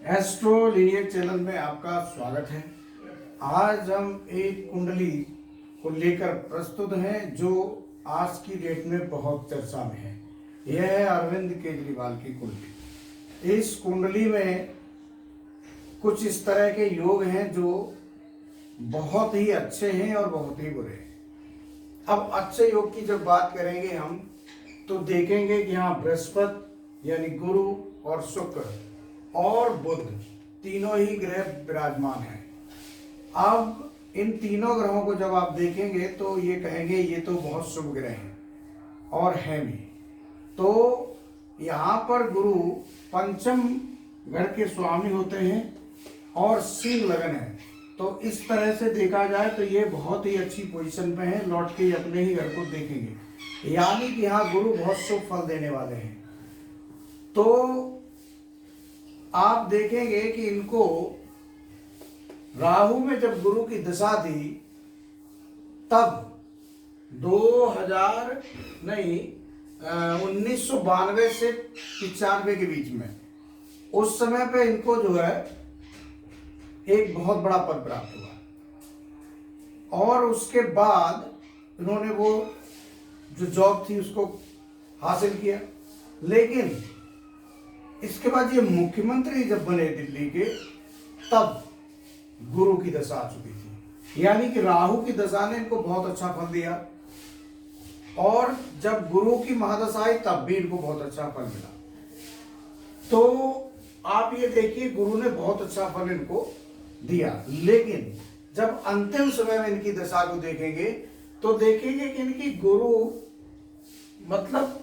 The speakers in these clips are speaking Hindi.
एस्ट्रो लीनियर चैनल में आपका स्वागत है। आज हम एक कुंडली को लेकर प्रस्तुत हैं जो आज की डेट में बहुत चर्चा में है। यह है अरविंद केजरीवाल की कुंडली। इस कुंडली में कुछ इस तरह के योग हैं जो बहुत ही अच्छे हैं और बहुत ही बुरे हैं। अब अच्छे योग की जब बात करेंगे हम तो देखेंगे कि यहाँ बृहस्पति यानी गुरु और शुक्र और बुध तीनों ही ग्रह विराजमान हैं। अब इन तीनों ग्रहों को जब आप देखेंगे तो ये कहेंगे ये तो बहुत शुभ ग्रह हैं और हैं भी। तो यहाँ पर गुरु पंचम घर के स्वामी होते हैं और सिंह लगन है। तो इस तरह से देखा जाए तो ये बहुत ही अच्छी पोजीशन पे हैं। लौट के अपने ही घर को देखेंगे, यानी कि यहाँ गुरु बहुत शुभ फल देने वाले हैं। तो आप देखेंगे कि इनको राहु में जब गुरु की दशा थी तब 1992 से 95 के बीच में, उस समय पे इनको जो है एक बहुत बड़ा पद प्राप्त हुआ और उसके बाद इन्होंने वो जो जॉब थी उसको हासिल किया। लेकिन इसके बाद ये मुख्यमंत्री जब बने दिल्ली के तब गुरु की दशा आ चुकी थी, यानी कि राहु की दशा ने इनको बहुत अच्छा फल दिया और जब गुरु की महादशा आई तब भी इनको बहुत अच्छा फल मिला। तो आप ये देखिए गुरु ने बहुत अच्छा फल इनको दिया। लेकिन जब अंतिम समय में इनकी दशा को देखेंगे तो देखेंगे कि इनकी गुरु मतलब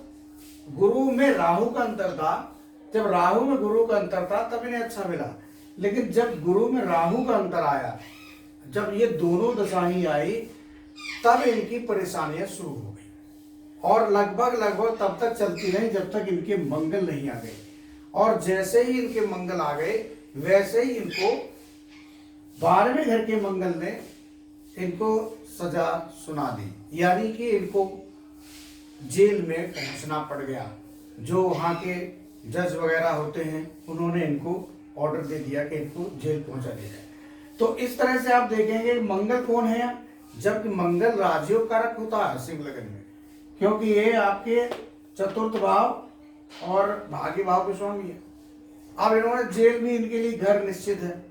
गुरु में राहु का अंतर था। जब राहु में गुरु का अंतर था तब इन्हें अच्छा मिला, लेकिन जब गुरु में राहु का अंतर आया, जब ये दोनों दशाएं आई तब इनकी परेशानियां शुरू हो गई और लगभग तब तक चलती रही जब तक इनके मंगल नहीं आ गए। और जैसे ही इनके मंगल आ गए वैसे ही इनको 12वें घर के मंगल ने इनको सजा सुना दी, यानी कि इनको जेल में पहुंचना पड़ गया। जो वहां के जज वगैरह होते हैं उन्होंने इनको ऑर्डर दे दिया कि इनको जेल पहुंचा दिया जाए। तो इस तरह से आप देखेंगे मंगल कौन है, जबकि मंगल राजयोग कारक होता है सिंह लगन में, क्योंकि ये आपके चतुर्थ भाव और भाग्य भाव के स्वामी है। अब इन्होंने जेल में, इनके लिए घर निश्चित है।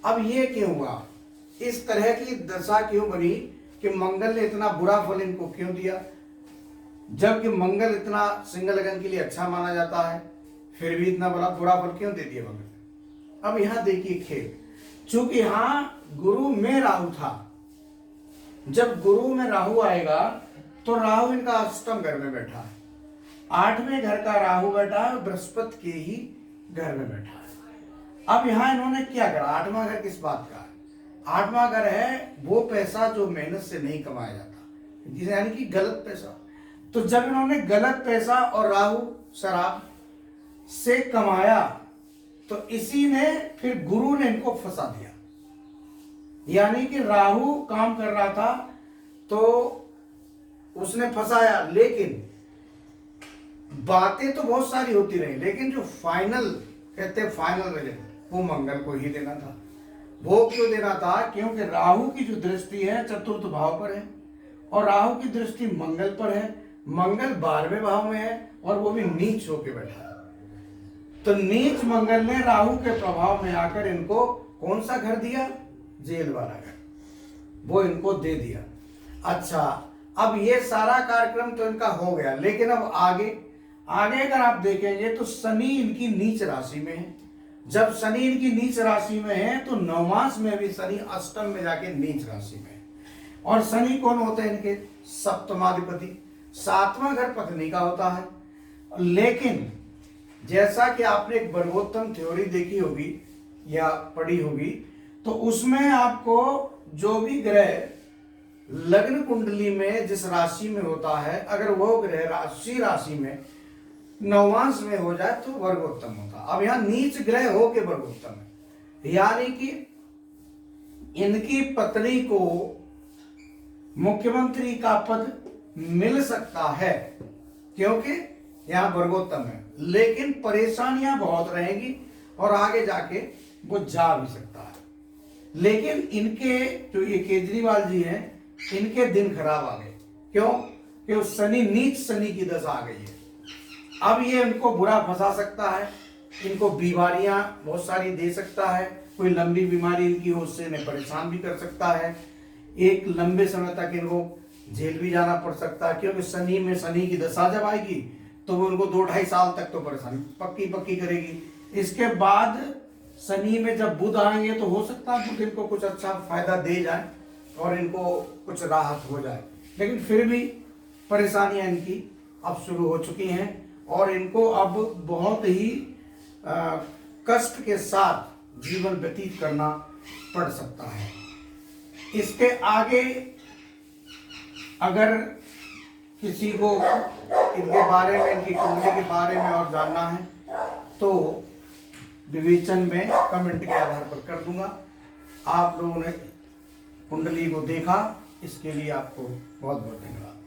अब ये क्यों हुआ, इस तरह की दशा क्यों बनी कि मंगल ने इतना बुरा फल इनको क्यों दिया, जबकि मंगल इतना सिंह लगन के लिए अच्छा माना जाता है, फिर भी इतना बड़ा बुरा फल क्यों दे दिया मंगल। अब यहां देखिए खेल, चूंकि यहां गुरु में राहु था, जब गुरु में राहु आएगा तो राहु इनका अष्टम घर में बैठा है, 8वें घर का राहु बैठा है, बृहस्पति के ही घर में बैठा है। अब यहां इन्होंने क्या करा, 8वां घर किस बात का है, 8वां घर है वो पैसा जो मेहनत से नहीं कमाया जाता, यानी कि गलत पैसा। तो जब इन्होंने गलत पैसा और राहु शराब से कमाया तो इसी ने फिर गुरु ने इनको फंसा दिया, यानी कि राहु काम कर रहा था तो उसने फंसाया। लेकिन बातें तो बहुत सारी होती रही, लेकिन जो फाइनल कहते हैं फाइनल रिजल्ट वो मंगल को ही देना था। वो क्यों देना था, क्योंकि राहु की जो दृष्टि है चतुर्थ भाव पर है और राहु की दृष्टि मंगल पर है। मंगल 12वें भाव में है और वो भी नीच होके बैठा है। तो नीच मंगल ने राहु के प्रभाव में आकर इनको कौन सा घर दिया, जेल वाला घर, वो इनको दे दिया। अच्छा, अब ये सारा कार्यक्रम तो इनका हो गया, लेकिन अब आगे अगर आप देखेंगे तो शनि इनकी नीच राशि में है। जब शनि इनकी नीच राशि में है तो नवमास में भी शनि अष्टम में जाके नीच राशि में है। और शनि कौन होते हैं, इनके सप्तमाधिपति, 7वां घर पत्नी का होता है। लेकिन जैसा कि आपने एक वर्गोत्तम थ्योरी देखी होगी या पढ़ी होगी, तो उसमें आपको जो भी ग्रह लग्न कुंडली में जिस राशि में होता है, अगर वो ग्रह राशि में नवांश में हो जाए तो वर्गोत्तम होता। अब यहाँ नीच ग्रह हो के वर्गोत्तम है, यानी कि इनकी पत्नी को मुख्यमंत्री का पद मिल सकता है क्योंकि यहां वर्गोत्तम है, लेकिन परेशानियां बहुत रहेंगी और आगे जाके वो जा भी सकता है। लेकिन इनके जो ये केजरीवाल जी हैं, इनके दिन खराब आ गए। क्यों? कि उस शनि, नीच शनि की दशा आ गई है। अब ये इनको बुरा फंसा सकता है, इनको बीमारियां बहुत सारी दे सकता है, कोई लंबी बीमारी इनकी हो उससे इन्हें परेशान भी कर सकता है, एक लंबे समय तक इनको जेल भी जाना पड़ सकता है। क्योंकि शनि में, शनि की दशा जब आएगी तो वो उनको 2-2.5 साल तक तो परेशानी पक्की करेगी। इसके बाद शनि में जब बुध आएंगे तो हो सकता है बुध इनको कुछ अच्छा फायदा दे जाए और इनको कुछ राहत हो जाए। लेकिन फिर भी परेशानियां इनकी अब शुरू हो चुकी हैं और इनको अब बहुत ही कष्ट के साथ जीवन व्यतीत करना पड़ सकता है। इसके आगे अगर किसी को इनके बारे में, इनकी कुंडली के बारे में और जानना है तो विवेचन में कमेंट के आधार पर कर दूंगा। आप लोगों ने कुंडली को देखा, इसके लिए आपको बहुत बहुत धन्यवाद।